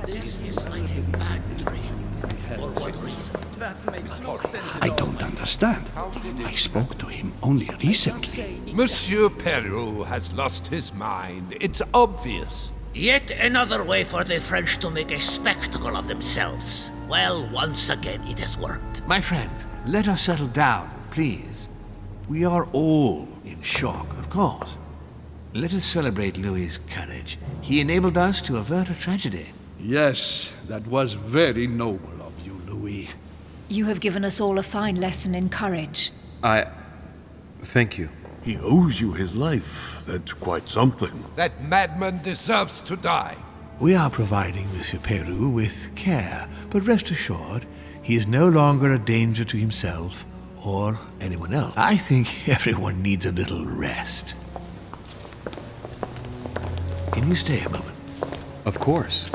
This is like a bad dream. For what reason? That makes no sense I don't understand. I spoke to him only recently. Monsieur Peru has lost his mind. It's obvious. Yet another way for the French to make a spectacle of themselves. Well, once again it has worked. My friends, let us settle down, please. We are all in shock, of course. Let us celebrate Louis's courage. He enabled us to avert a tragedy. Yes, that was very noble of you, Louis. You have given us all a fine lesson in courage. Thank you. He owes you his life. That's quite something. That madman deserves to die. We are providing Monsieur Peru with care, but rest assured, he is no longer a danger to himself or anyone else. I think everyone needs a little rest. Can you stay a moment? Of course.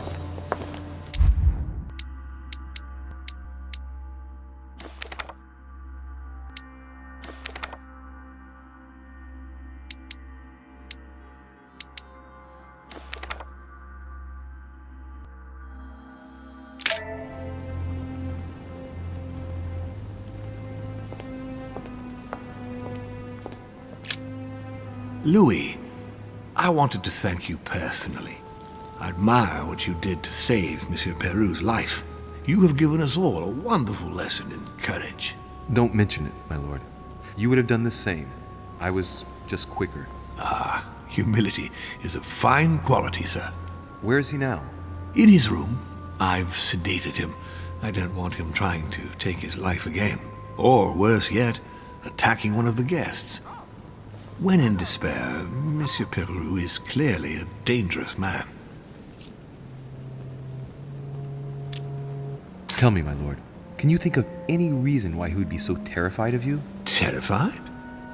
Louis, I wanted to thank you personally. I admire what you did to save Monsieur Peru's life. You have given us all a wonderful lesson in courage. Don't mention it, my lord. You would have done the same. I was just quicker. Humility is a fine quality, sir. Where is he now? In his room. I've sedated him. I don't want him trying to take his life again. Or, worse yet, attacking one of the guests. When in despair, Monsieur Peru is clearly a dangerous man. Tell me, my lord, can you think of any reason why he would be so terrified of you? Terrified?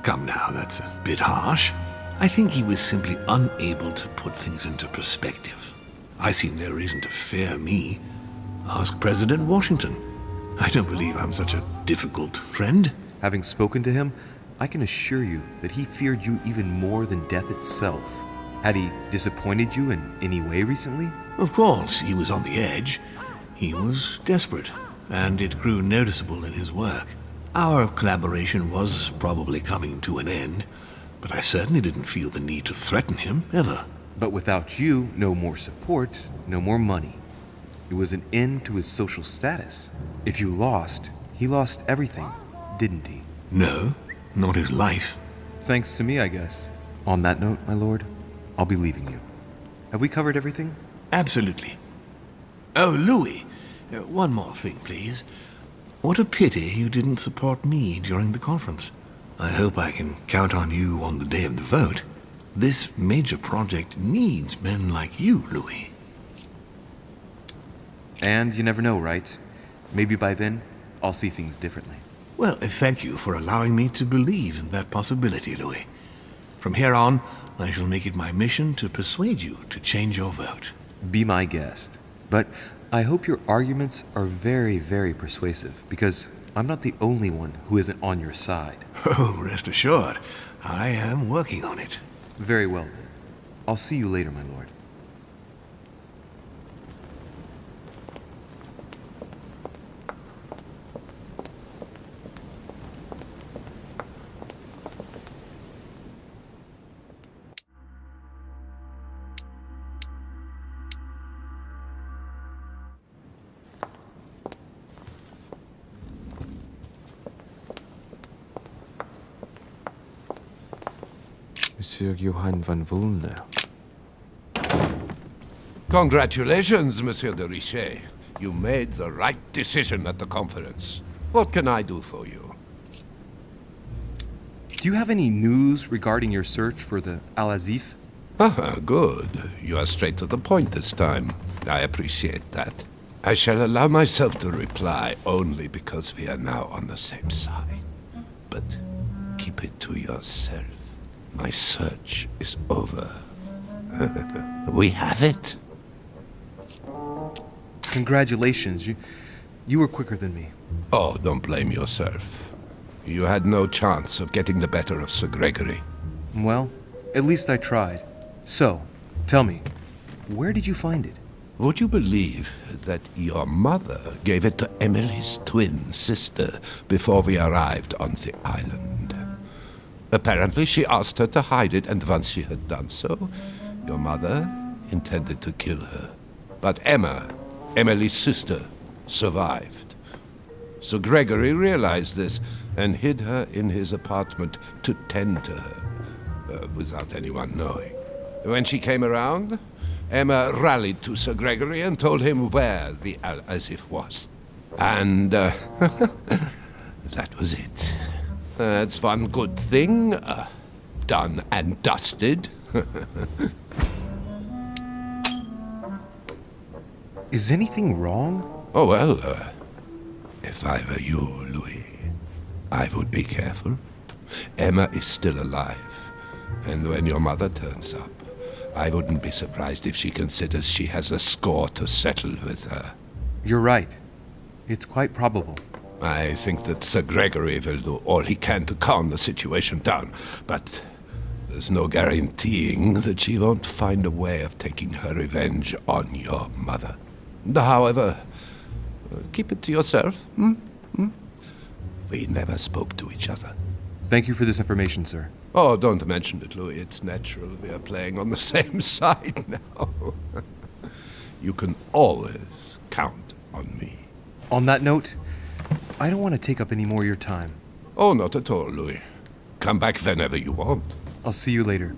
Come now, that's a bit harsh. I think he was simply unable to put things into perspective. I see no reason to fear me. Ask President Washington. I don't believe I'm such a difficult friend. Having spoken to him, I can assure you that he feared you even more than death itself. Had he disappointed you in any way recently? Of course, he was on the edge. He was desperate, and it grew noticeable in his work. Our collaboration was probably coming to an end, but I certainly didn't feel the need to threaten him, ever. But without you, no more support, no more money. It was an end to his social status. If you lost, he lost everything, didn't he? No, not his life. Thanks to me, I guess. On that note, my lord, I'll be leaving you. Have we covered everything? Absolutely. Oh, Louis, one more thing, please. What a pity you didn't support me during the conference. I hope I can count on you on the day of the vote. This major project needs men like you, Louis. And you never know, right? Maybe by then, I'll see things differently. Well, thank you for allowing me to believe in that possibility, Louis. From here on, I shall make it my mission to persuade you to change your vote. Be my guest. But I hope your arguments are very, very persuasive, because I'm not the only one who isn't on your side. Oh, rest assured, I am working on it. Very well, then. I'll see you later, my lord. Monsieur Johann van Vulner. Congratulations, Monsieur de Richet. You made the right decision at the conference. What can I do for you? Do you have any news regarding your search for the Al-Azif? Good. You are straight to the point this time. I appreciate that. I shall allow myself to reply only because we are now on the same side. But keep it to yourself. My search is over. We have it. Congratulations, you were quicker than me. Oh, don't blame yourself. You had no chance of getting the better of Sir Gregory. Well, at least I tried. So, tell me, where did you find it? Would you believe that your mother gave it to Emily's twin sister before we arrived on the island? Apparently she asked her to hide it, and once she had done so, your mother intended to kill her. But Emma, Emily's sister, survived. So Gregory realized this and hid her in his apartment to tend to her, without anyone knowing. When she came around, Emma rallied to Sir Gregory and told him where the as-if was. And that was it. That's one good thing. Done and dusted. Is anything wrong? Oh, well, if I were you, Louis, I would be careful. Emma is still alive, and when your mother turns up, I wouldn't be surprised if she considers she has a score to settle with her. You're right. It's quite probable. I think that Sir Gregory will do all he can to calm the situation down, but there's no guaranteeing that she won't find a way of taking her revenge on your mother. However, keep it to yourself. We never spoke to each other. Thank you for this information, sir. Oh, don't mention it, Louis. It's natural. We are playing on the same side now. You can always count on me. On that note, I don't want to take up any more of your time. Oh, not at all, Louis. Come back whenever you want. I'll see you later.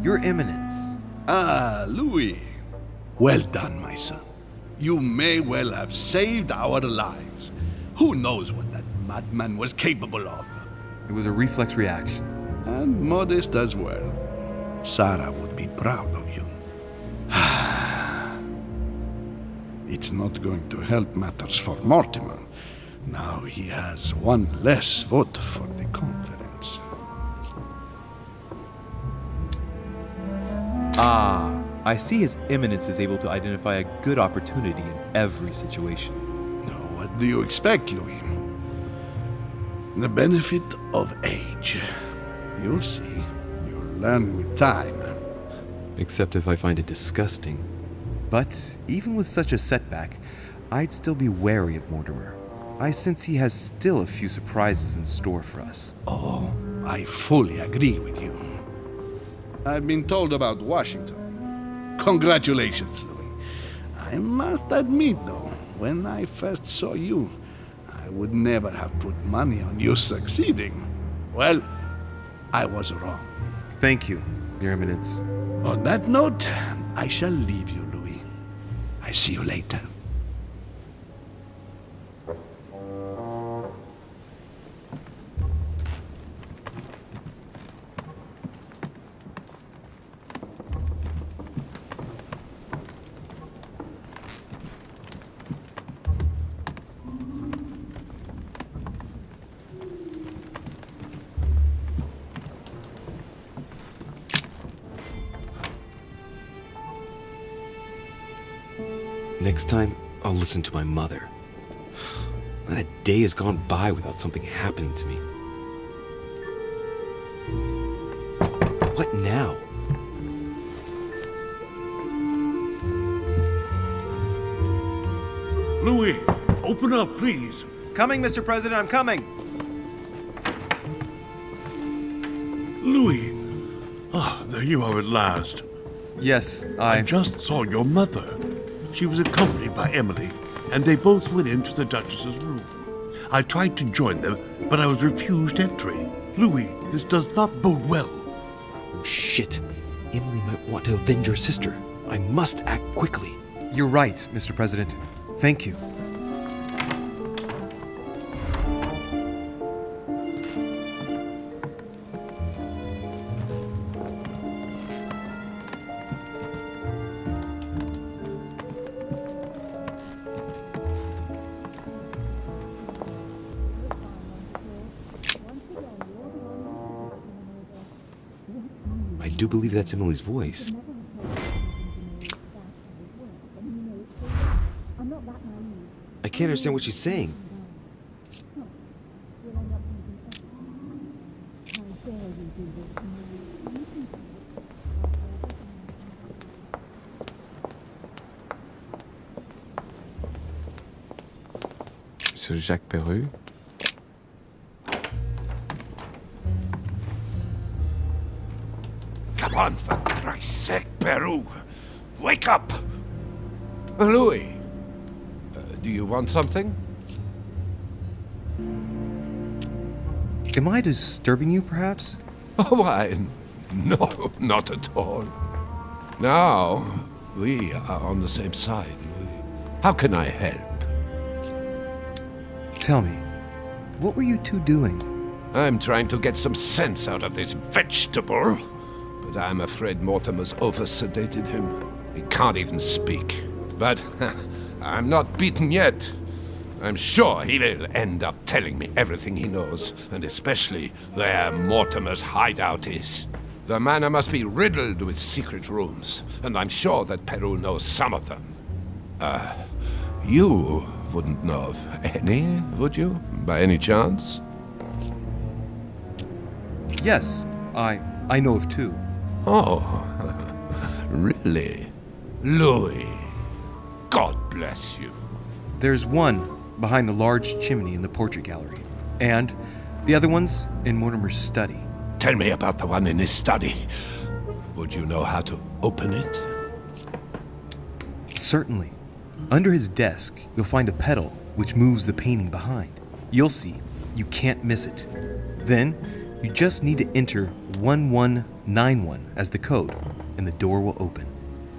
Your Eminence. Ah, Louis. Well done, my son. You may well have saved our lives. Who knows what that madman was capable of? It was a reflex reaction. And modest as well. Sarah would be proud of you. It's not going to help matters for Mortimer. Now he has one less vote for the conference. Ah, I see His Eminence is able to identify a good opportunity in every situation. Now, what do you expect, Louis? The benefit of age. You'll see. You'll learn with time. Except if I find it disgusting. But even with such a setback, I'd still be wary of Mortimer. I sense he has still a few surprises in store for us. Oh, I fully agree with you. I've been told about Washington. Congratulations, Louis. I must admit, though, when I first saw you, I would never have put money on you succeeding. Well, I was wrong. Thank you, Your Eminence. On that note, I shall leave you, Louis. I see you later. Next time, I'll listen to my mother. Not a day has gone by without something happening to me. What now? Louis, open up, please. Coming, Mr. President, I'm coming! Louis. Ah, there you are at last. Yes, I just saw your mother. She was accompanied by Emily, and they both went into the Duchess's room. I tried to join them, but I was refused entry. Louis, this does not bode well. Shit. Emily might want to avenge her sister. I must act quickly. You're right, Mr. President. Thank you. I do believe that's Emily's voice. I can't understand what she's saying. Monsieur Jacques Perru? Come on, for Christ's sake, Peru! Wake up! Louis, do you want something? Am I disturbing you, perhaps? Oh, why? No, not at all. Now, we are on the same side, Louis. How can I help? Tell me, what were you two doing? I'm trying to get some sense out of this vegetable, but I'm afraid Mortimer's over-sedated him. He can't even speak. But I'm not beaten yet. I'm sure he will end up telling me everything he knows, and especially where Mortimer's hideout is. The manor must be riddled with secret rooms, and I'm sure that Peru knows some of them. You wouldn't know of any, would you, by any chance? Yes, I know of two. Oh, really? Louis, God bless you. There's one behind the large chimney in the portrait gallery, and the other one's in Mortimer's study. Tell me about the one in his study. Would you know how to open it? Certainly. Under his desk, you'll find a pedal which moves the painting behind. You'll see. You can't miss it. Then, you just need to enter 1191 as the code, and the door will open.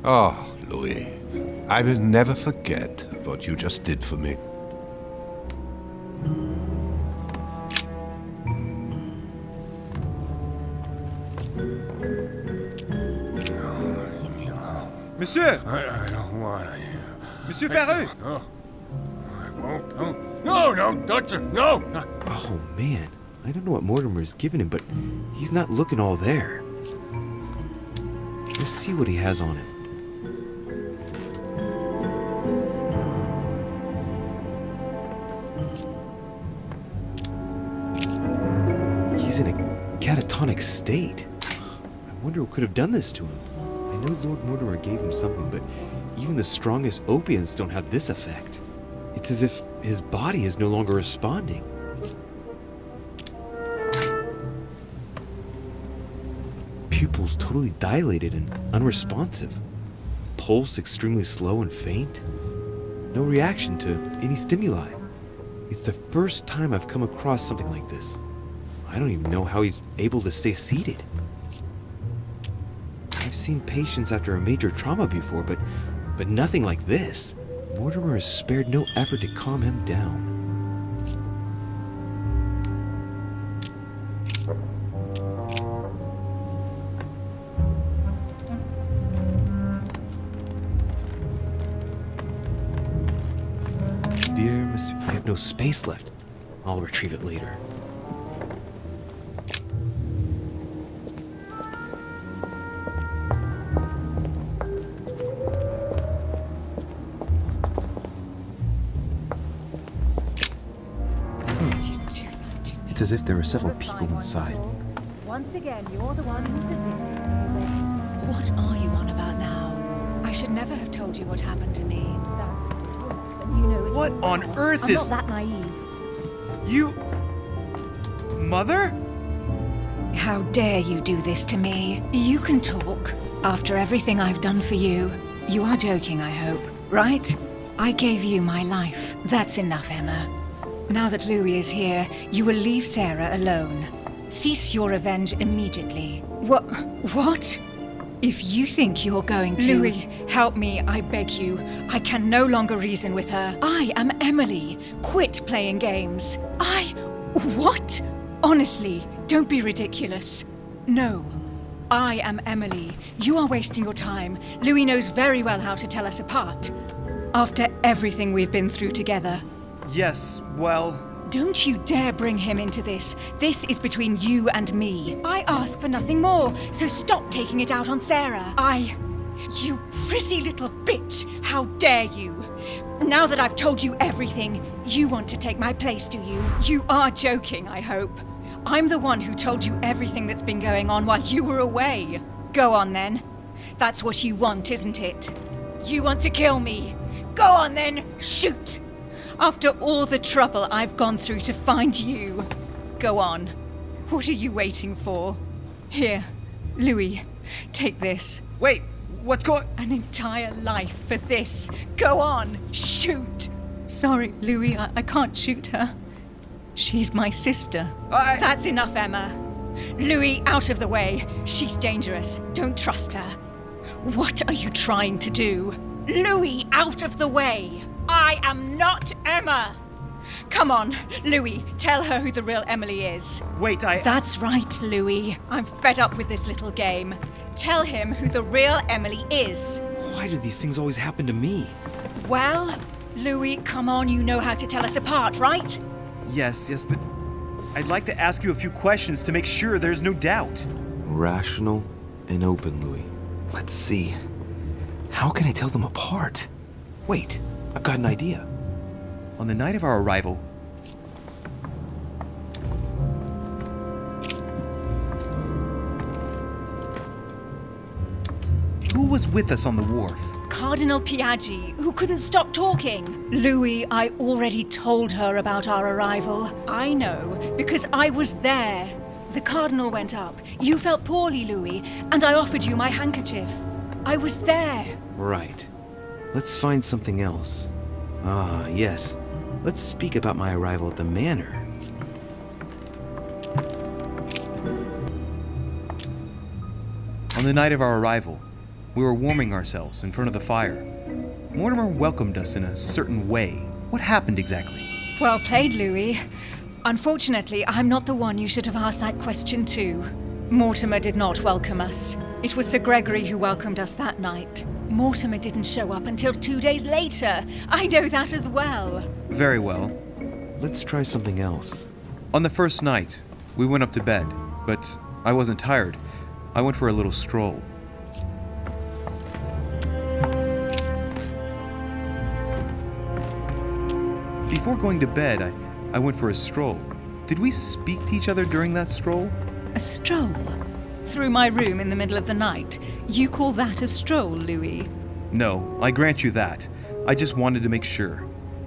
Oh, Louis, I will never forget what you just did for me. Monsieur! I don't want to. Monsieur Perru! No. I won't. No. No, don't touch it. No. Oh, man. I don't know what Mortimer's given him, but he's not looking all there. Let's see what he has on him. He's in a catatonic state. I wonder what could have done this to him. I know Lord Mortimer gave him something, but even the strongest opiates don't have this effect. It's as if his body is no longer responding. Pupils totally dilated and unresponsive. Pulse extremely slow and faint. No reaction to any stimuli. It's the first time I've come across something like this. I don't even know how he's able to stay seated. I've seen patients after a major trauma before, but nothing like this. Mortimer has spared no effort to calm him down. Dear Monsieur, I have no space left. I'll retrieve it later. It's as if there are several people inside. Once again, you're the one who's the victim of all this. What are you on about now? I should never have told you what happened to me. That's how it works, and you know it's What all on wrong. earth I'm is... not that naive. You... Mother? How dare you do this to me? You can talk. After everything I've done for you. You are joking, I hope, right? I gave you my life. That's enough, Emma. Now that Louis is here, you will leave Sarah alone. Cease your revenge immediately. What? If you think you're going to... Louis, help me, I beg you. I can no longer reason with her. I am Emily. Quit playing games. What? Honestly, don't be ridiculous. No. I am Emily. You are wasting your time. Louis knows very well how to tell us apart. After everything we've been through together. Yes, well... Don't you dare bring him into this. This is between you and me. I ask for nothing more, so stop taking it out on Sarah. You pretty little bitch. How dare you? Now that I've told you everything, you want to take my place, do you? You are joking, I hope. I'm the one who told you everything that's been going on while you were away. Go on then. That's what you want, isn't it? You want to kill me. Go on then, shoot! After all the trouble I've gone through to find you. Go on. What are you waiting for? Here, Louis, take this. Wait, what's going... An entire life for this. Go on, shoot! Sorry, Louis, I can't shoot her. She's my sister. That's enough, Emma. Louis, out of the way. She's dangerous. Don't trust her. What are you trying to do? Louis, out of the way. I am not Emma. Come on, Louis, tell her who the real Emily is. Wait, That's right, Louis. I'm fed up with this little game. Tell him who the real Emily is. Why do these things always happen to me? Well, Louis, come on, you know how to tell us apart, right? Yes, but I'd like to ask you a few questions to make sure there's no doubt. Rational and open, Louis. Let's see. How can I tell them apart? Wait, I've got an idea. On the night of our arrival, who was with us on the wharf? Cardinal Piaggi, who couldn't stop talking. Louis, I already told her about our arrival. I know, because I was there. The Cardinal went up. You felt poorly, Louis, and I offered you my handkerchief. I was there. Right. Let's find something else. Ah, yes. Let's speak about my arrival at the manor. On the night of our arrival, we were warming ourselves in front of the fire. Mortimer welcomed us in a certain way. What happened exactly? Well played, Louis. Unfortunately, I'm not the one you should have asked that question to. Mortimer did not welcome us. It was Sir Gregory who welcomed us that night. Mortimer didn't show up until 2 days later. I know that as well. Very well. Let's try something else. On the first night, we went up to bed, but I wasn't tired. I went for a little stroll. Before going to bed, I went for a stroll. Did we speak to each other during that stroll? A stroll? Through my room in the middle of the night? You call that a stroll, Louis? No, I grant you that. I just wanted to make sure.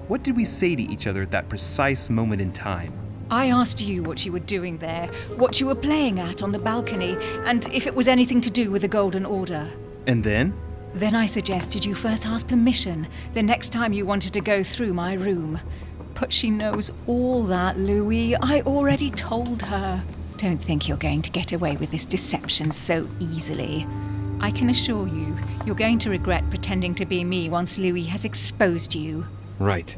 What did we say to each other at that precise moment in time? I asked you what you were doing there, what you were playing at on the balcony, and if it was anything to do with the Golden Order. And then? Then I suggested you first ask permission the next time you wanted to go through my room. But she knows all that, Louis. I already told her. Don't think you're going to get away with this deception so easily. I can assure you, you're going to regret pretending to be me once Louis has exposed you. Right.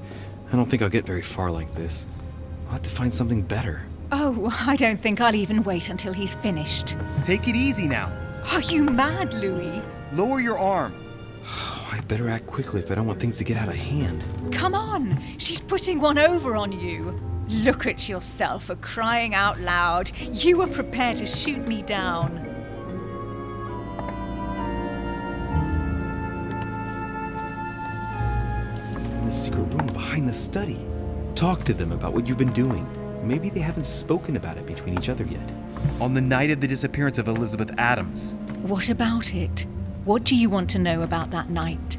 I don't think I'll get very far like this. I'll have to find something better. Oh, I don't think I'll even wait until he's finished. Take it easy now. Are you mad, Louis? Lower your arm. I better act quickly if I don't want things to get out of hand. Come on, she's putting one over on you. Look at yourself for crying out loud. You were prepared to shoot me down. In the secret room behind the study. Talk to them about what you've been doing. Maybe they haven't spoken about it between each other yet. On the night of the disappearance of Elizabeth Adams. What about it? What do you want to know about that night?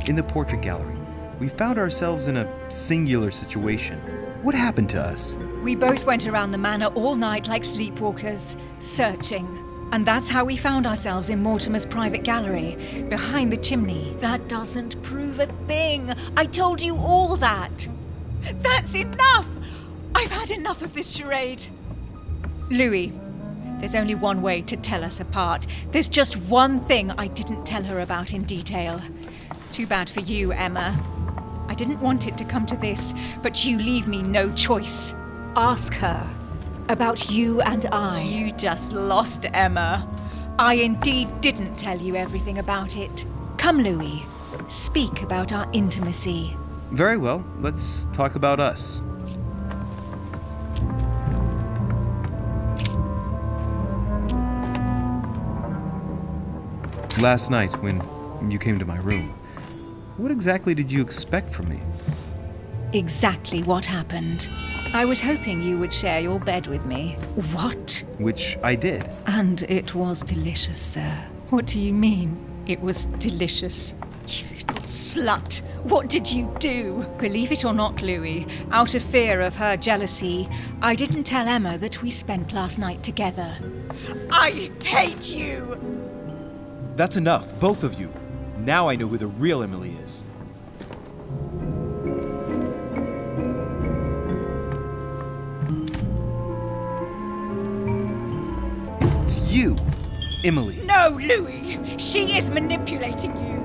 In the portrait gallery, we found ourselves in a singular situation. What happened to us? We both went around the manor all night like sleepwalkers, searching. And that's how we found ourselves in Mortimer's private gallery, behind the chimney. That doesn't prove a thing. I told you all that. That's enough! I've had enough of this charade. Louis, there's only one way to tell us apart. There's just one thing I didn't tell her about in detail. Too bad for you, Emma. I didn't want it to come to this, but you leave me no choice. Ask her about you and I. You just lost, Emma. I indeed didn't tell you everything about it. Come, Louis. Speak about our intimacy. Very well, let's talk about us. Last night, when you came to my room, what exactly did you expect from me? Exactly what happened. I was hoping you would share your bed with me. What? Which I did. And it was delicious, sir. What do you mean, it was delicious? You little slut. What did you do? Believe it or not, Louis, out of fear of her jealousy, I didn't tell Emma that we spent last night together. I hate you! That's enough, both of you. Now I know who the real Emily is. It's you, Emily. No, Louis! She is manipulating you!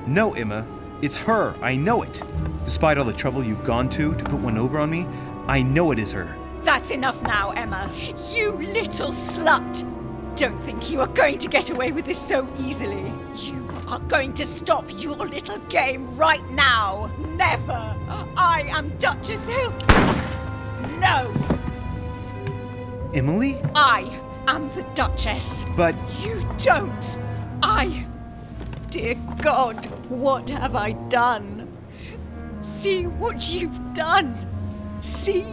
No, Emma. It's her. I know it. Despite all the trouble you've gone to put one over on me, I know it is her. That's enough now, Emma. You little slut! Don't think you are going to get away with this so easily. You are going to stop your little game right now. Never! I am Duchess Hills. No! Emily? I am the Duchess. But You don't. Dear God, what have I done? See what you've done. See?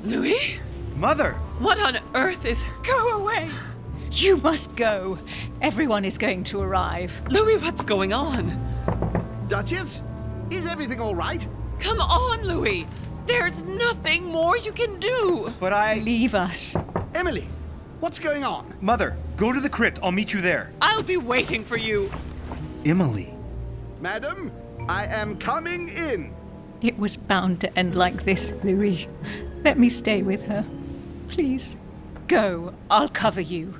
Louis? Mother! What on earth is... Go away. You must go. Everyone is going to arrive. Louis, what's going on? Duchess? Is everything all right? Come on, Louis. There's nothing more you can do. But I... Leave us. Emily, what's going on? Mother, go to the crypt. I'll meet you there. I'll be waiting for you. Emily. Madam, I am coming in. It was bound to end like this, Louis. Let me stay with her. Please. Go. I'll cover you.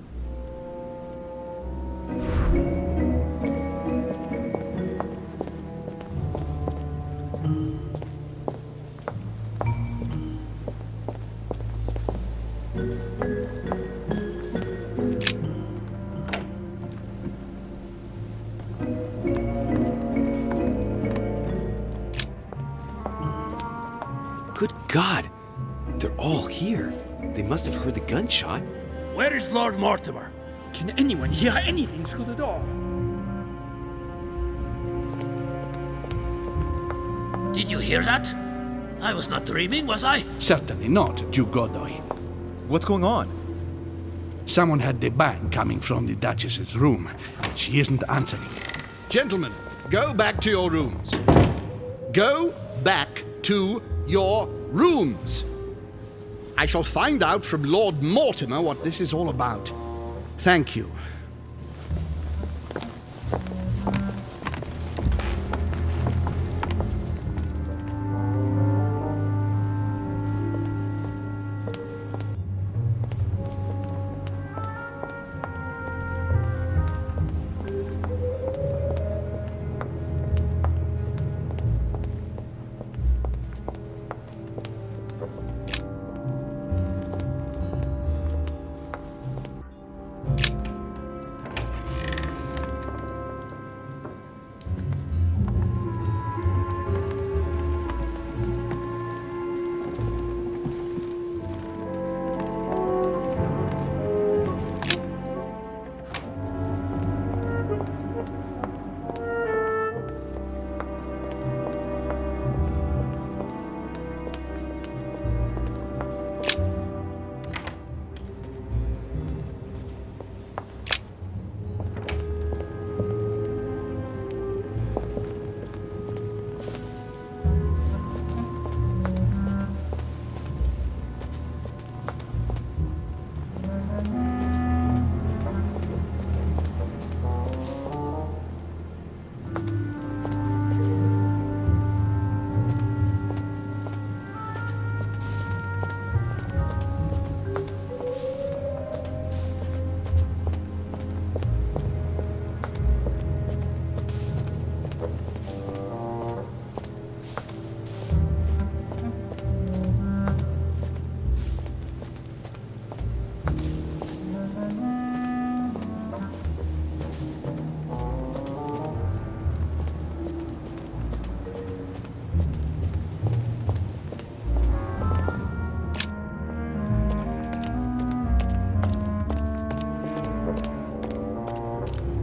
Good God! They're all here. They must have heard the gunshot. Where is Lord Mortimer? Can anyone hear anything through the door? Did you hear that? I was not dreaming, was I? Certainly not, Duke Godoy. What's going on? Someone had the bang coming from the Duchess's room, and she isn't answering. Gentlemen, go back to your rooms. Go back to your rooms. I shall find out from Lord Mortimer what this is all about. Thank you.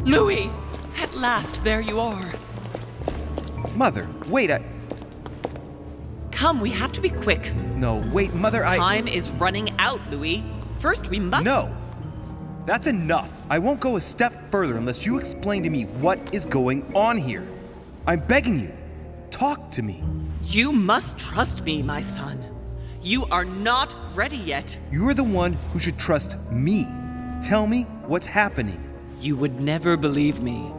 Louis! At last, there you are. Mother, wait, Come, we have to be quick. No, wait, Mother, Time is running out, Louis. First, we must... No! That's enough. I won't go a step further unless you explain to me what is going on here. I'm begging you. Talk to me. You must trust me, my son. You are not ready yet. You're the one who should trust me. Tell me what's happening. You would never believe me.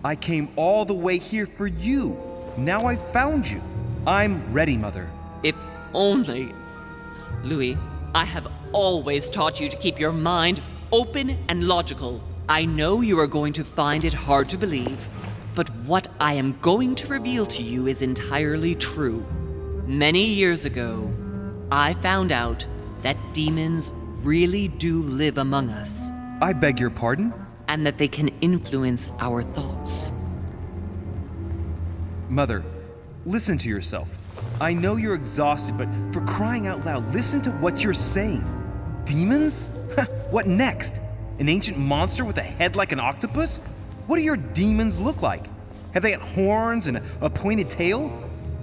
I came all the way here for you. Now I found you. I'm ready, Mother. If only... Louis, I have always taught you to keep your mind open and logical. I know you are going to find it hard to believe, but what I am going to reveal to you is entirely true. Many years ago, I found out that demons really do live among us. I beg your pardon? And that they can influence our thoughts. Mother, listen to yourself. I know you're exhausted, but for crying out loud, listen to what you're saying. Demons? What next? An ancient monster with a head like an octopus? What do your demons look like? Have they got horns and a pointed tail?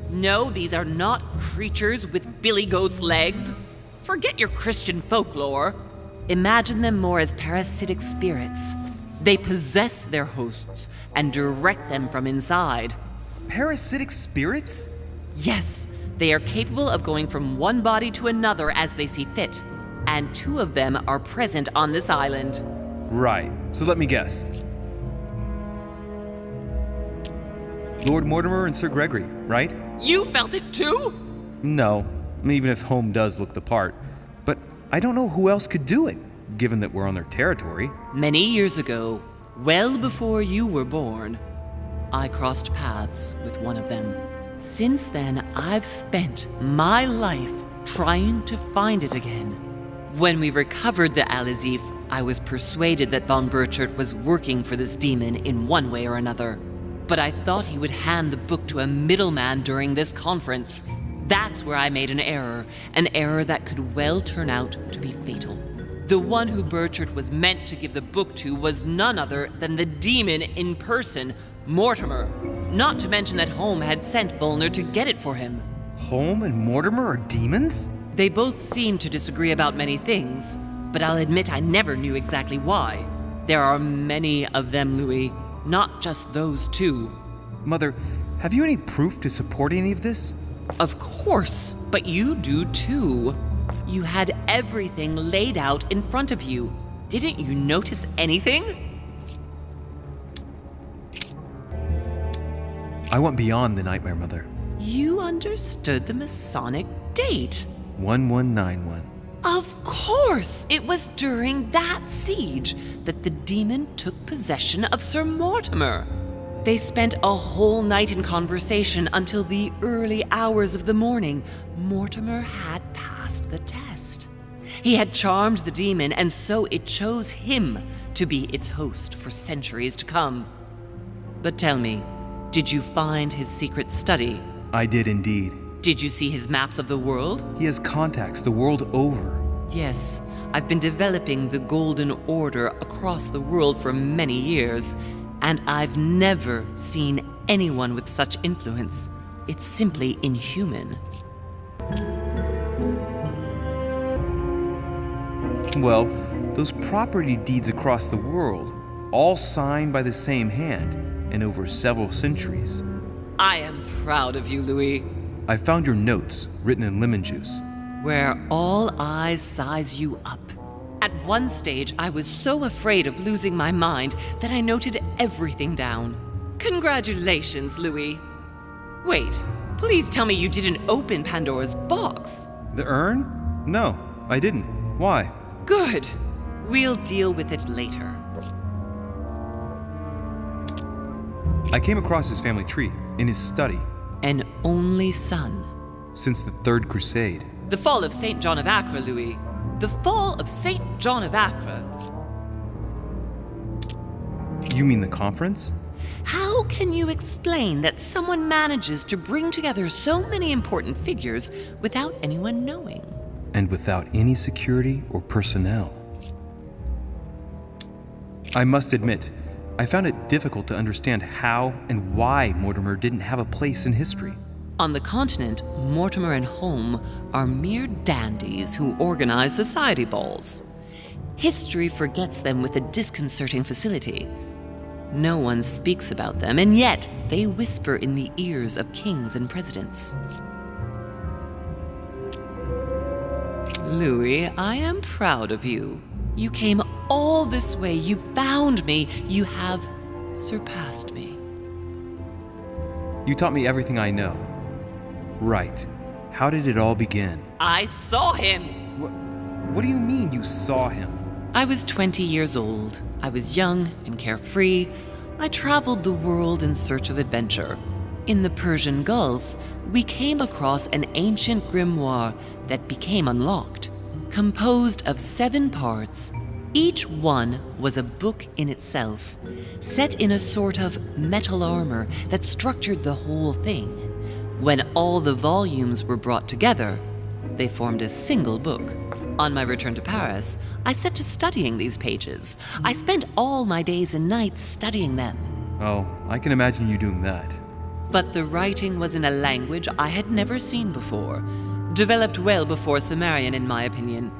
No, these are not creatures with billy goat's legs. Forget your Christian folklore. Imagine them more as parasitic spirits. They possess their hosts and direct them from inside. Parasitic spirits? Yes, they are capable of going from one body to another as they see fit. And 2 of them are present on this island. Right, so let me guess. Lord Mortimer and Sir Gregory, right? You felt it too? No, even if Home does look the part. But I don't know who else could do it, given that we're on their territory. Many years ago, well before you were born, I crossed paths with one of them. Since then, I've spent my life trying to find it again. When we recovered the Alizif, I was persuaded that von Burchard was working for this demon in one way or another. But I thought he would hand the book to a middleman during this conference. That's where I made an error that could well turn out to be fatal. The one who Burchard was meant to give the book to was none other than the demon in person, Mortimer. Not to mention that Home had sent Volner to get it for him. Home and Mortimer are demons? They both seem to disagree about many things, but I'll admit I never knew exactly why. There are many of them, Louis, not just those 2. Mother, have you any proof to support any of this? Of course, but you do too. You had everything laid out in front of you. Didn't you notice anything? I went beyond the nightmare, Mother. You understood the Masonic date. 1191. Of course! It was during that siege that the demon took possession of Sir Mortimer. They spent a whole night in conversation until the early hours of the morning. Mortimer had passed the test. He had charmed the demon, and so it chose him to be its host for centuries to come. But tell me, did you find his secret study? I did indeed. Did you see his maps of the world? He has contacts the world over. Yes, I've been developing the Golden Order across the world for many years, and I've never seen anyone with such influence. It's simply inhuman. Well, those property deeds across the world, all signed by the same hand, and over several centuries. I am proud of you, Louis. I found your notes, written in lemon juice. Where all eyes size you up. At one stage, I was so afraid of losing my mind that I noted everything down. Congratulations, Louis. Wait, please tell me you didn't open Pandora's box. The urn? No, I didn't. Why? Good. We'll deal with it later. I came across his family tree, in his study. An only son. Since the Third Crusade. The fall of St. John of Acre, Louis. The fall of St. John of Acre. You mean the conference? How can you explain that someone manages to bring together so many important figures without anyone knowing? And without any security or personnel. I must admit, I found it difficult to understand how and why Mortimer didn't have a place in history. On the continent, Mortimer and Holm are mere dandies who organize society balls. History forgets them with a disconcerting facility. No one speaks about them, and yet they whisper in the ears of kings and presidents. Louis, I am proud of you. You came all this way. You found me. You have surpassed me. You taught me everything I know. Right. How did it all begin? I saw him! What do you mean you saw him? I was 20 years old. I was young and carefree. I traveled the world in search of adventure. In the Persian Gulf, we came across an ancient grimoire that became unlocked. Composed of 7 parts, each one was a book in itself, set in a sort of metal armor that structured the whole thing. When all the volumes were brought together, they formed a single book. On my return to Paris, I set to studying these pages. I spent all my days and nights studying them. Oh, I can imagine you doing that. But the writing was in a language I had never seen before, developed well before Sumerian in my opinion.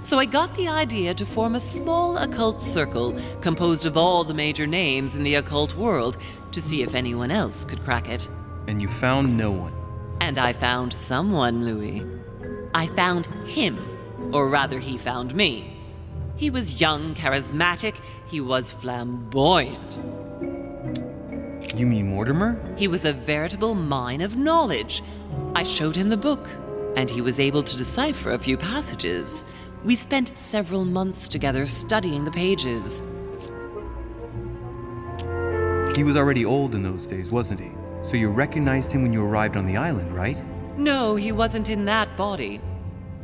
So I got the idea to form a small occult circle composed of all the major names in the occult world to see if anyone else could crack it. And you found no one. And I found someone, Louis. I found him, or rather he found me. He was young, charismatic, he was flamboyant. You mean Mortimer? He was a veritable mine of knowledge. I showed him the book, and he was able to decipher a few passages. We spent several months together studying the pages. He was already old in those days, wasn't he? So you recognized him when you arrived on the island, right? No, he wasn't in that body.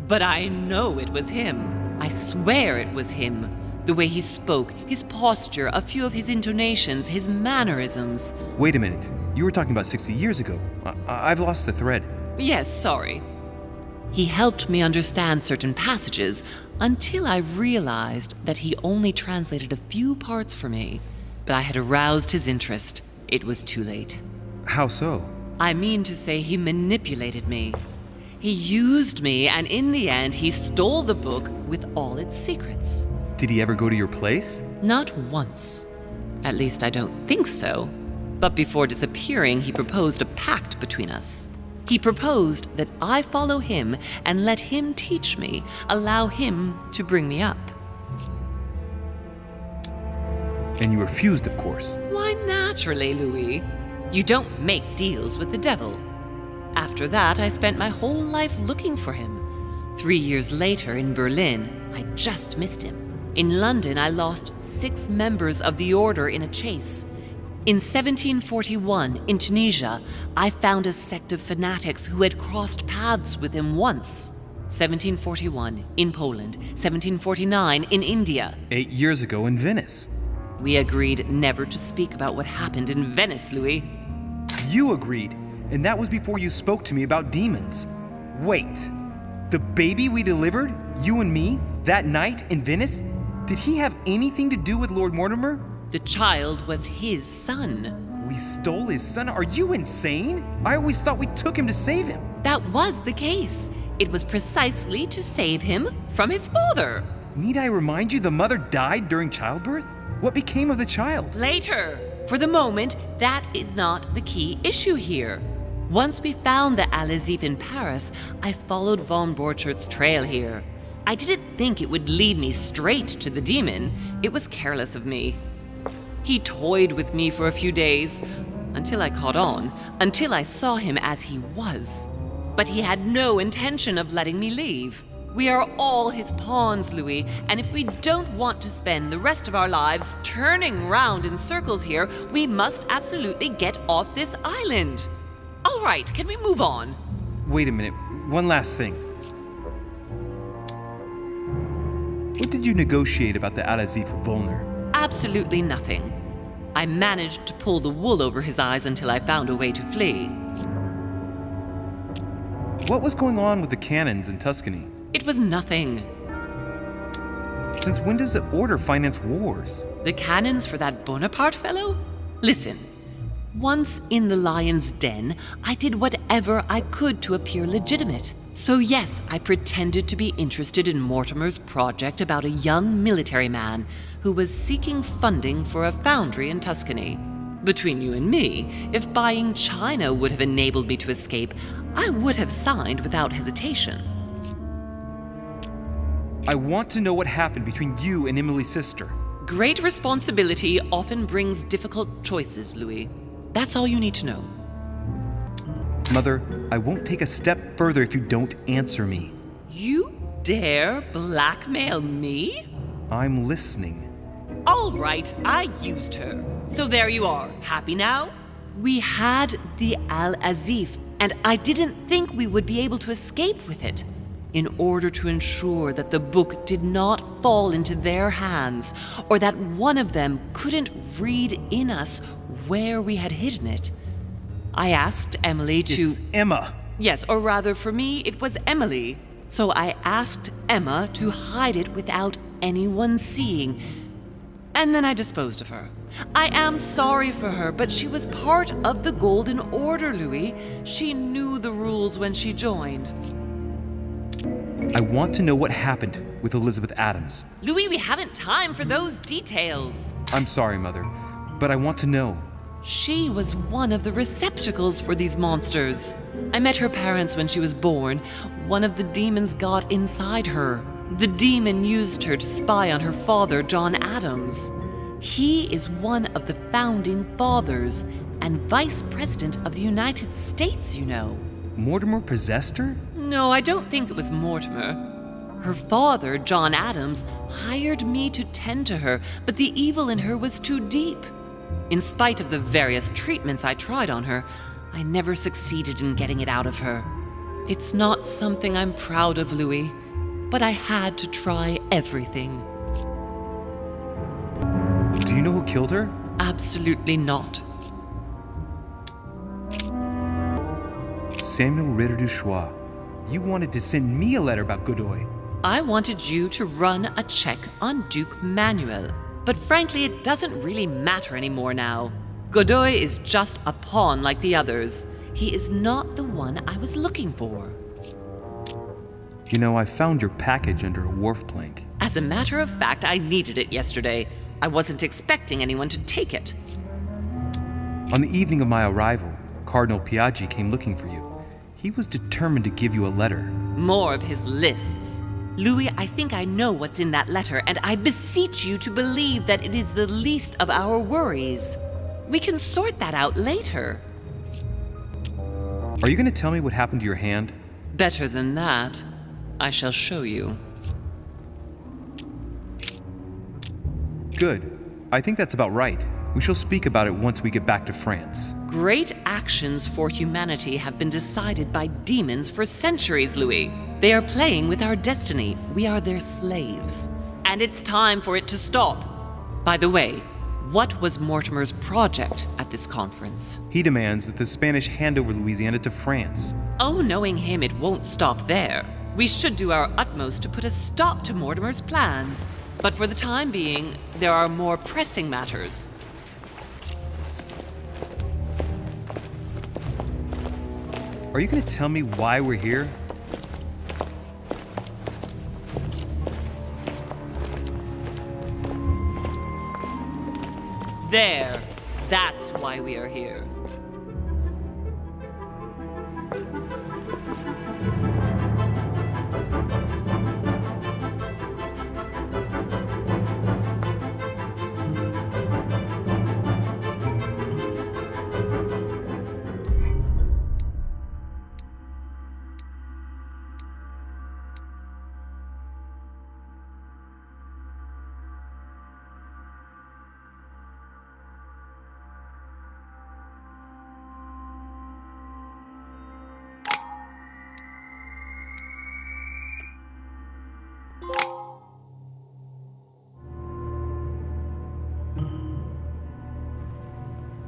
But I know it was him. I swear it was him. The way he spoke, his posture, a few of his intonations, his mannerisms. Wait a minute. You were talking about 60 years ago. I've lost the thread. Yes, sorry. He helped me understand certain passages until I realized that he only translated a few parts for me. But I had aroused his interest. It was too late. How so? I mean to say he manipulated me. He used me, and in the end, he stole the book with all its secrets. Did he ever go to your place? Not once. At least I don't think so. But before disappearing, he proposed a pact between us. He proposed that I follow him and let him teach me, allow him to bring me up. And you refused, of course. Why, naturally, Louis. You don't make deals with the devil. After that, I spent my whole life looking for him. 3 years later, in Berlin, I just missed him. In London, I lost 6 members of the order in a chase. In 1741, in Tunisia, I found a sect of fanatics who had crossed paths with him once. 1741, in Poland. 1749, in India. 8 years ago in Venice. We agreed never to speak about what happened in Venice, Louis. You agreed, and that was before you spoke to me about demons. Wait, the baby we delivered, you and me, that night in Venice, did he have anything to do with Lord Mortimer? The child was his son. We stole his son? Are you insane? I always thought we took him to save him. That was the case. It was precisely to save him from his father. Need I remind you the mother died during childbirth? What became of the child? Later. For the moment, that is not the key issue here. Once we found the Al-Azif in Paris, I followed von Borchert's trail here. I didn't think it would lead me straight to the demon. It was careless of me. He toyed with me for a few days, until I caught on, until I saw him as he was. But he had no intention of letting me leave. We are all his pawns, Louis, and if we don't want to spend the rest of our lives turning round in circles here, we must absolutely get off this island. All right, can we move on? Wait a minute, one last thing. What did you negotiate about the Al-Azif Volner? Absolutely nothing. I managed to pull the wool over his eyes until I found a way to flee. What was going on with the cannons in Tuscany? It was nothing. Since when does the Order finance wars? The cannons for that Bonaparte fellow? Listen, once in the lion's den, I did whatever I could to appear legitimate. So yes, I pretended to be interested in Mortimer's project about a young military man who was seeking funding for a foundry in Tuscany. Between you and me, if buying China would have enabled me to escape, I would have signed without hesitation. I want to know what happened between you and Emily's sister. Great responsibility often brings difficult choices, Louis. That's all you need to know. Mother, I won't take a step further if you don't answer me. You dare blackmail me? I'm listening. All right, I used her. So there you are. Happy now? We had the Al-Azif, and I didn't think we would be able to escape with it. In order to ensure that the book did not fall into their hands, or that one of them couldn't read in us where we had hidden it, I asked Emily to... It's Emma. Yes, or rather for me, it was Emily. So I asked Emma to hide it without anyone seeing. And then I disposed of her. I am sorry for her, but she was part of the Golden Order, Louis. She knew the rules when she joined. I want to know what happened with Elizabeth Adams. Louis, we haven't time for those details. I'm sorry, Mother, but I want to know. She was one of the receptacles for these monsters. I met her parents when she was born. One of the demons got inside her. The demon used her to spy on her father, John Adams. He is one of the founding fathers and vice president of the United States, you know. Mortimer possessed her? No, I don't think it was Mortimer. Her father, John Adams, hired me to tend to her, but the evil in her was too deep. In spite of the various treatments I tried on her, I never succeeded in getting it out of her. It's not something I'm proud of, Louis, but I had to try everything. Do you know who killed her? Absolutely not. Samuel Ritter du Choix. You wanted to send me a letter about Godoy. I wanted you to run a check on Duke Manuel. But frankly, it doesn't really matter anymore now. Godoy is just a pawn like the others. He is not the one I was looking for. You know, I found your package under a wharf plank. As a matter of fact, I needed it yesterday. I wasn't expecting anyone to take it. On the evening of my arrival, Cardinal Piaggi came looking for you. He was determined to give you a letter. More of his lists. Louis, I think I know what's in that letter, and I beseech you to believe that it is the least of our worries. We can sort that out later. Are you going to tell me what happened to your hand? Better than that. I shall show you. Good. I think that's about right. We shall speak about it once we get back to France. Great actions for humanity have been decided by demons for centuries, Louis. They are playing with our destiny. We are their slaves. And it's time for it to stop. By the way, what was Mortimer's project at this conference? He demands that the Spanish hand over Louisiana to France. Oh, knowing him, it won't stop there. We should do our utmost to put a stop to Mortimer's plans. But for the time being, there are more pressing matters. Are you going to tell me why we're here? There. That's why we are here.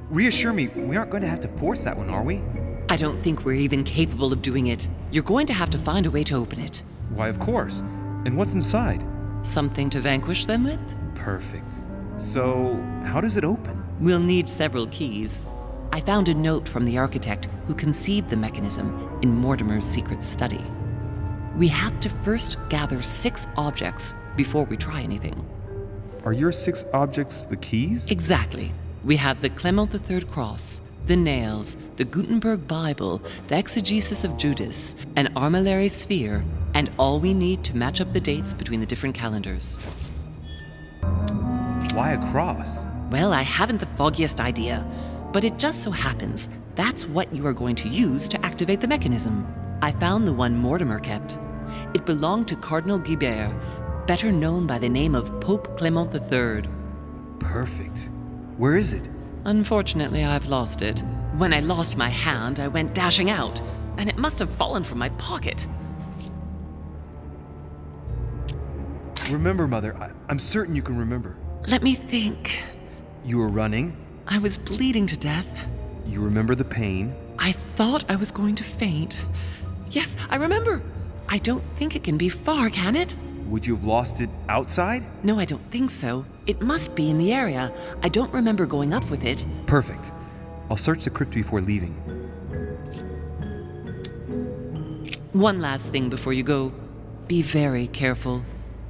Reassure me, we aren't going to have to force that one, are we? I don't think we're even capable of doing it. You're going to have to find a way to open it. Why, of course. And what's inside? Something to vanquish them with? Perfect. So, how does it open? We'll need several keys. I found a note from the architect who conceived the mechanism in Mortimer's secret study. We have to first gather 6 objects before we try anything. Are your 6 objects the keys? Exactly. We have the Clement III cross, the nails, the Gutenberg Bible, the exegesis of Judas, an armillary sphere, and all we need to match up the dates between the different calendars. Why a cross? Well, I haven't the foggiest idea, but it just so happens that's what you are going to use to activate the mechanism. I found the one Mortimer kept. It belonged to Cardinal Guibert, better known by the name of Pope Clement III. Perfect. Where is it? Unfortunately, I've lost it. When I lost my hand, I went dashing out, and it must have fallen from my pocket. Remember, Mother. I'm certain you can remember. Let me think. You were running. I was bleeding to death. You remember the pain. I thought I was going to faint. Yes, I remember. I don't think it can be far, can it? Would you have lost it outside? No, I don't think so. It must be in the area. I don't remember going up with it. Perfect. I'll search the crypt before leaving. One last thing before you go. Be very careful.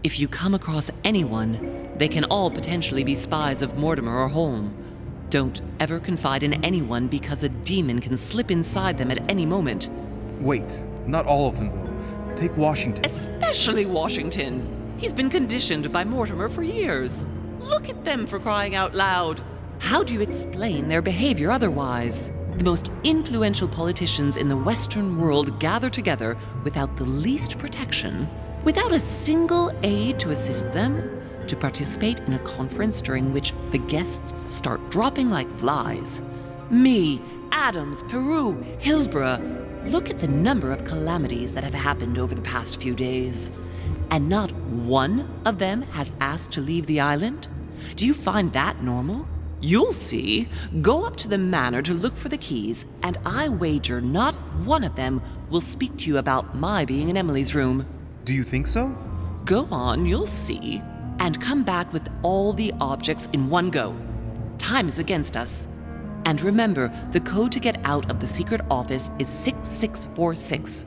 If you come across anyone, they can all potentially be spies of Mortimer or Holm. Don't ever confide in anyone because a demon can slip inside them at any moment. Wait, not all of them though. Take Washington. Especially Washington. He's been conditioned by Mortimer for years. Look at them, for crying out loud. How do you explain their behavior otherwise? The most influential politicians in the Western world gather together without the least protection, without a single aid to assist them, to participate in a conference during which the guests start dropping like flies. Me, Adams, Peru, Hillsborough. Look at the number of calamities that have happened over the past few days. And not one of them has asked to leave the island? Do you find that normal? You'll see. Go up to the manor to look for the keys, and I wager not one of them will speak to you about my being in Emily's room. Do you think so? Go on, you'll see. And come back with all the objects in one go. Time is against us. And remember, the code to get out of the secret office is 6646.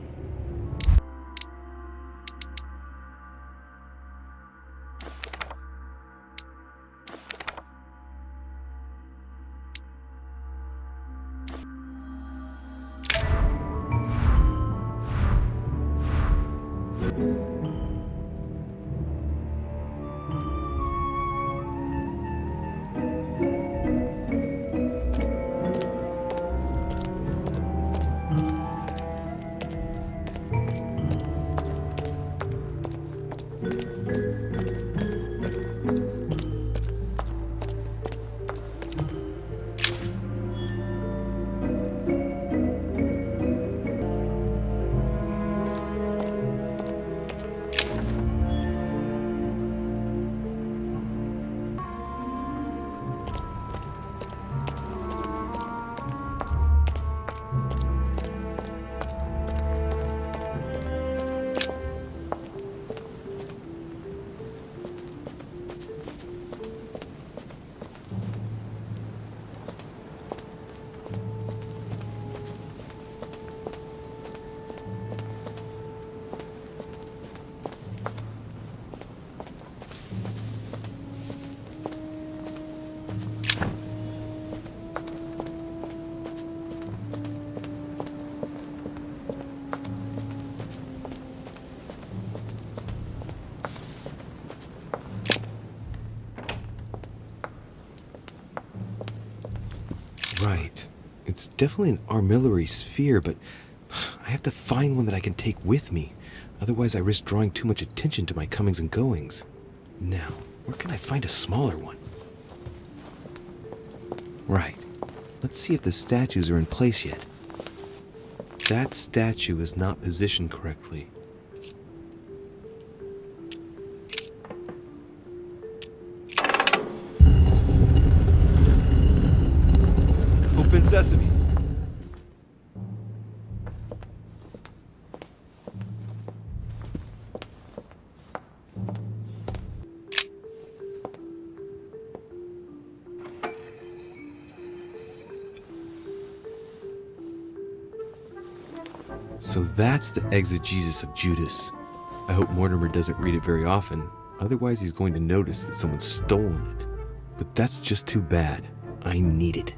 Right. It's definitely an armillary sphere, but I have to find one that I can take with me. Otherwise, I risk drawing too much attention to my comings and goings. Now, where can I find a smaller one? Right. Let's see if the statues are in place yet. That statue is not positioned correctly. Open sesame. So that's the exegesis of Judas. I hope Mortimer doesn't read it very often, otherwise he's going to notice that someone's stolen it. But that's just too bad. I need it.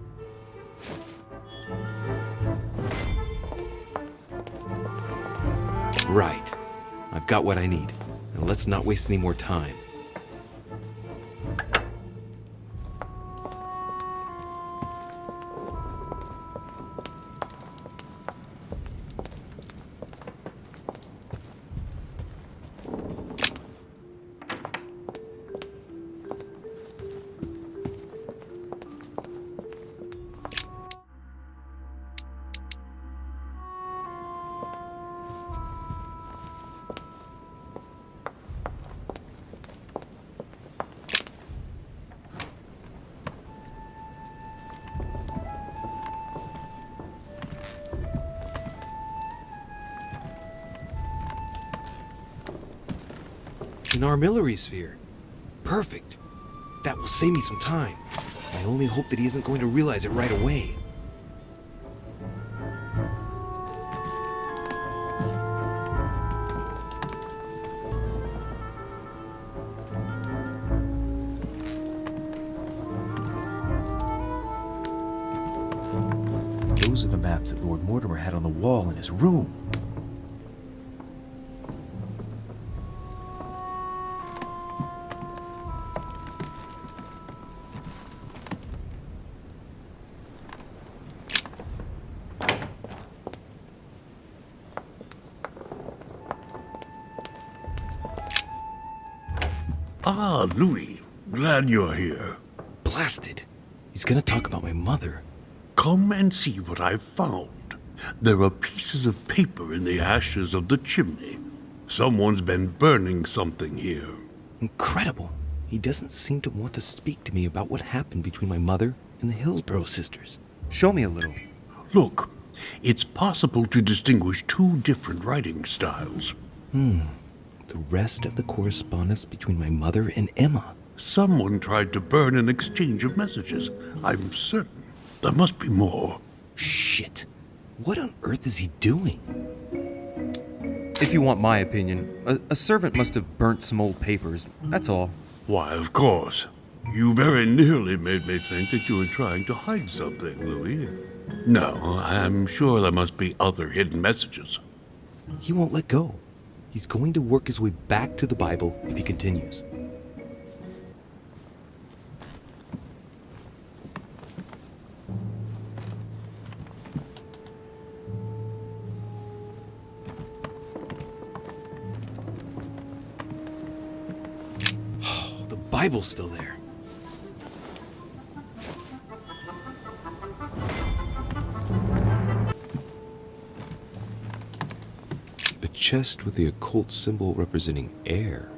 Right. I've got what I need. Now let's not waste any more time. An armillary sphere. Perfect. That will save me some time. I only hope that he isn't going to realize it right away. Those are the maps that Lord Mortimer had on the wall in his room. Ah, Louis. Glad you're here. Blasted. He's gonna talk about my mother. Come and see what I've found. There are pieces of paper in the ashes of the chimney. Someone's been burning something here. Incredible. He doesn't seem to want to speak to me about what happened between my mother and the Hillsborough sisters. Show me a little. Look, it's possible to distinguish two different writing styles. The rest of the correspondence between my mother and Emma. Someone tried to burn an exchange of messages. I'm certain. There must be more. Shit. What on earth is he doing? If you want my opinion, a servant must have burnt some old papers. That's all. Why, of course. You very nearly made me think that you were trying to hide something, Louis. No, I'm sure there must be other hidden messages. He won't let go. He's going to work his way back to the Bible if he continues. Oh, the Bible's still there. A chest with the occult symbol representing air.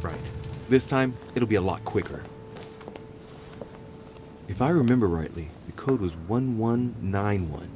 Right. This time, it'll be a lot quicker. If I remember rightly, the code was 1191.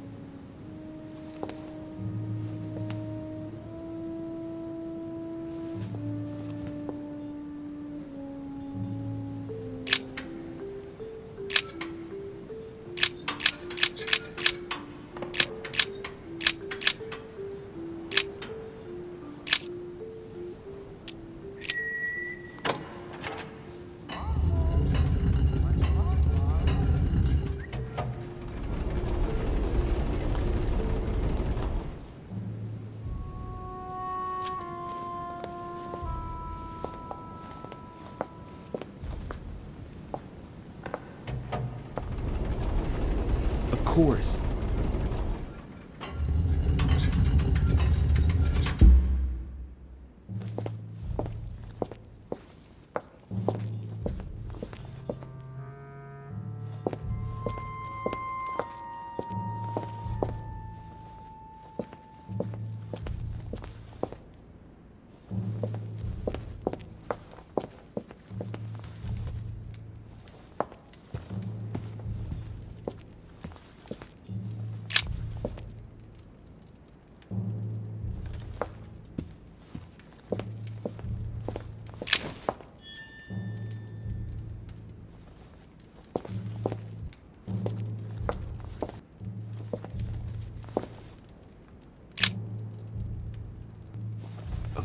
course.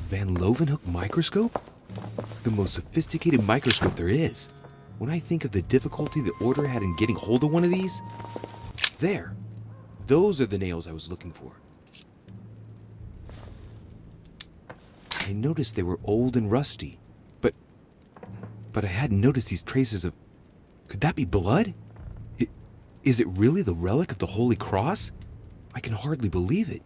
Van Leeuwenhoek microscope? The most sophisticated microscope there is. When I think of the difficulty the Order had in getting hold of one of these... There. Those are the nails I was looking for. I noticed they were old and rusty, but I hadn't noticed these traces of... Could that be blood? Is it really the relic of the Holy Cross? I can hardly believe it.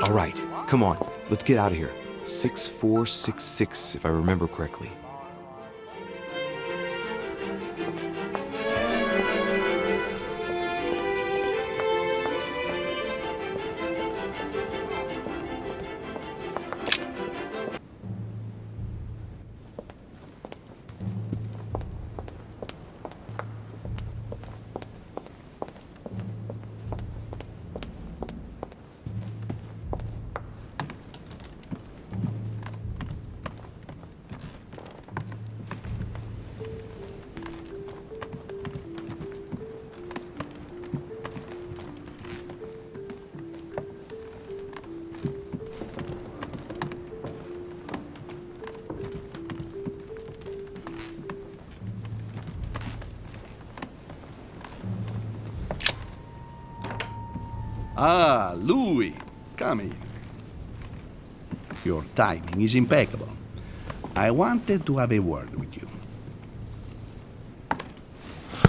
All right, come on, let's get out of here. 6466, if I remember correctly. Ah, Louis, come in. Your timing is impeccable. I wanted to have a word with you.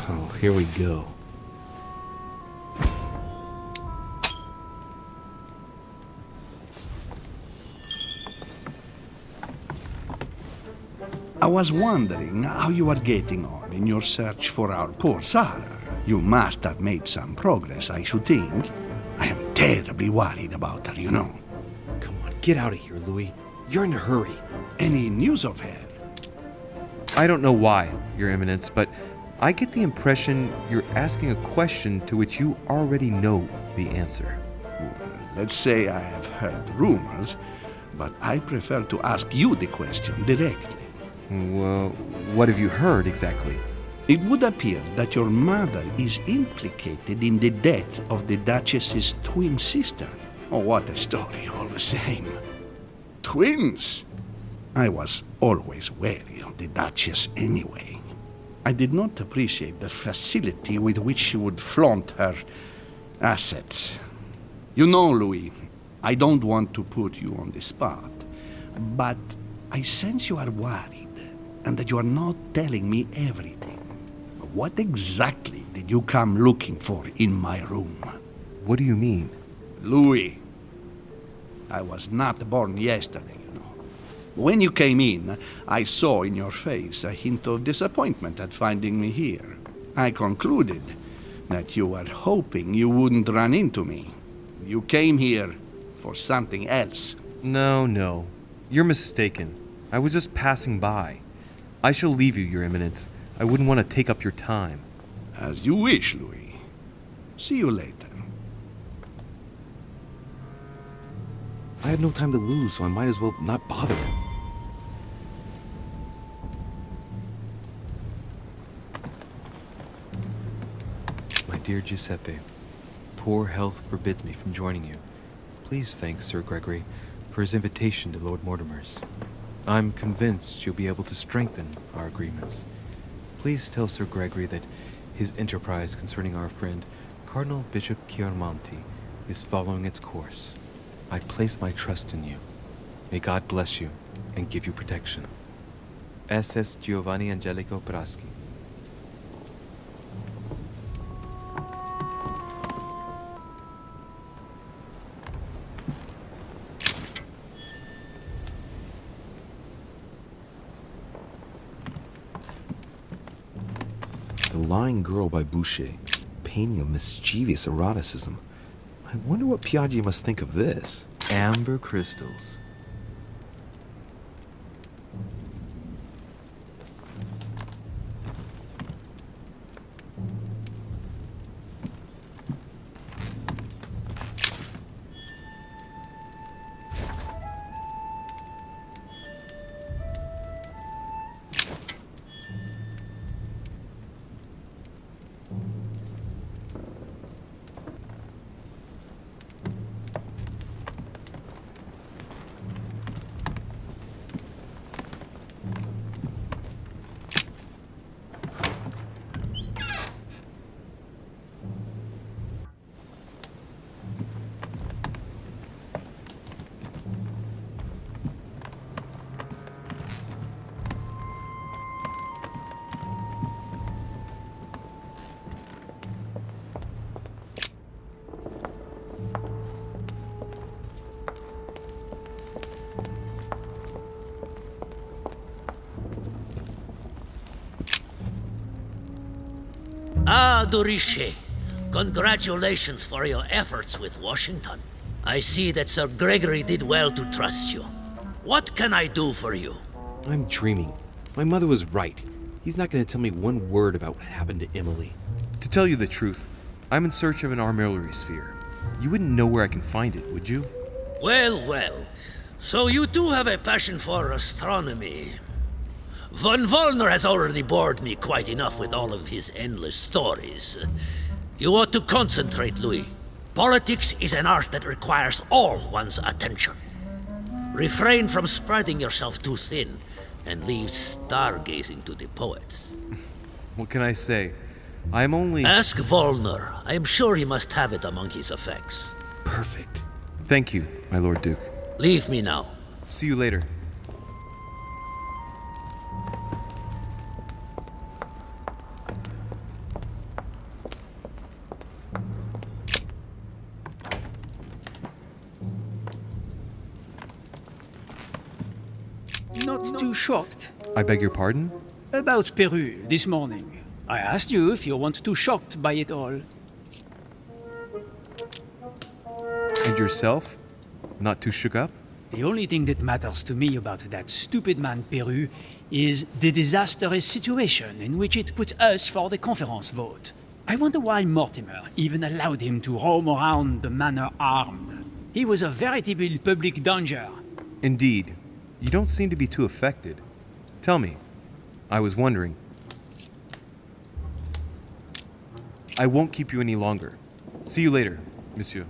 Oh, here we go. I was wondering how you are getting on in your search for our poor Sarah. You must have made some progress, I should think. I am terribly worried about her, you know. Come on, get out of here, Louis. You're in a hurry. Any news of her? I don't know why, Your Eminence, but I get the impression you're asking a question to which you already know the answer. Well, let's say I have heard rumors, but I prefer to ask you the question directly. Well, what have you heard exactly? It would appear that your mother is implicated in the death of the Duchess's twin sister. Oh, what a story, all the same. Twins? I was always wary of the Duchess anyway. I did not appreciate the facility with which she would flaunt her assets. You know, Louis, I don't want to put you on the spot, but I sense you are worried and that you are not telling me everything. What exactly did you come looking for in my room? What do you mean? Louis, I was not born yesterday, you know. When you came in, I saw in your face a hint of disappointment at finding me here. I concluded that you were hoping you wouldn't run into me. You came here for something else. No. You're mistaken. I was just passing by. I shall leave you, Your Eminence. I wouldn't want to take up your time. As you wish, Louis. See you later. I have no time to lose, so I might as well not bother him. My dear Giuseppe, poor health forbids me from joining you. Please thank Sir Gregory for his invitation to Lord Mortimer's. I'm convinced you'll be able to strengthen our agreements. Please tell Sir Gregory that his enterprise concerning our friend Cardinal Bishop Chiaramonti is following its course. I place my trust in you. May God bless you and give you protection. SS Giovanni Angelico Braschi. The Lying Girl by Boucher, painting of mischievous eroticism. I wonder what Piaggi must think of this. Amber crystals. Ah, Doriche. Congratulations for your efforts with Washington. I see that Sir Gregory did well to trust you. What can I do for you? I'm dreaming. My mother was right. He's not going to tell me one word about what happened to Emily. To tell you the truth, I'm in search of an armillary sphere. You wouldn't know where I can find it, would you? Well, well. So you do have a passion for astronomy. Von Wollner has already bored me quite enough with all of his endless stories. You ought to concentrate, Louis. Politics is an art that requires all one's attention. Refrain from spreading yourself too thin, and leave stargazing to the poets. What can I say? I'm only... Ask Wollner. I am sure he must have it among his effects. Perfect. Thank you, my Lord Duke. Leave me now. See you later. Not too shocked. I beg your pardon? About Peru this morning. I asked you if you weren't too shocked by it all. And yourself? Not too shook up? The only thing that matters to me about that stupid man Peru is the disastrous situation in which it put us for the conference vote. I wonder why Mortimer even allowed him to roam around the manor armed. He was a veritable public danger. Indeed. You don't seem to be too affected. Tell me. I was wondering. I won't keep you any longer. See you later, monsieur.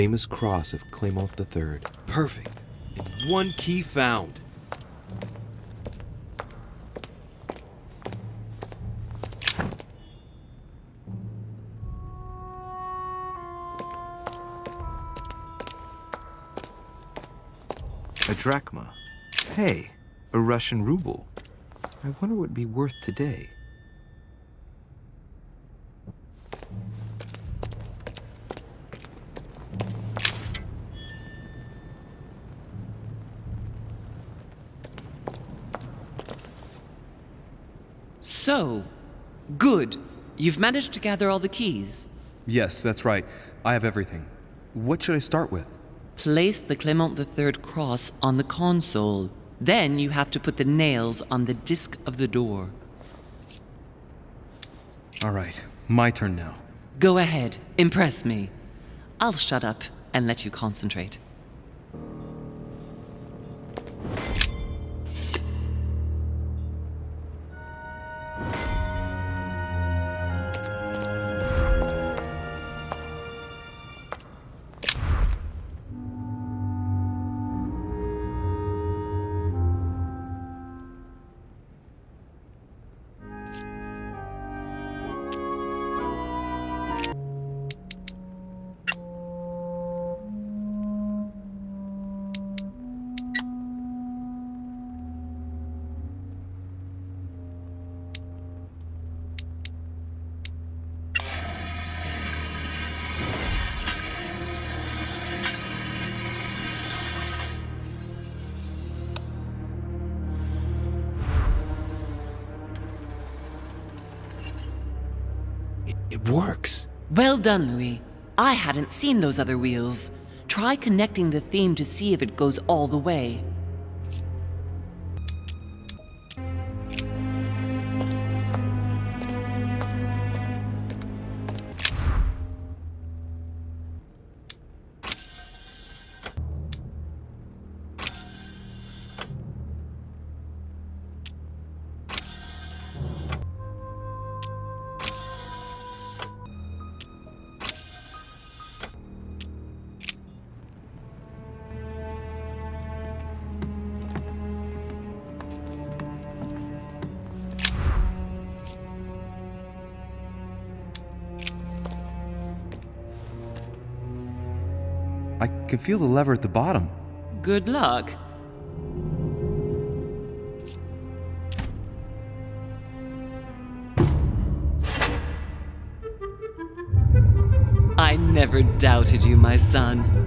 famous cross of Clement III. Perfect. And one key found. A drachma. Hey, a Russian ruble. I wonder what it'd be worth today. So, good. You've managed to gather all the keys. Yes, that's right. I have everything. What should I start with? Place the Clement III cross on the console. Then you have to put the nails on the disc of the door. All right, my turn now. Go ahead, impress me. I'll shut up and let you concentrate. It works. Well done, Louis. I hadn't seen those other wheels. Try connecting the theme to see if it goes all the way. I can feel the lever at the bottom. Good luck. I never doubted you, my son.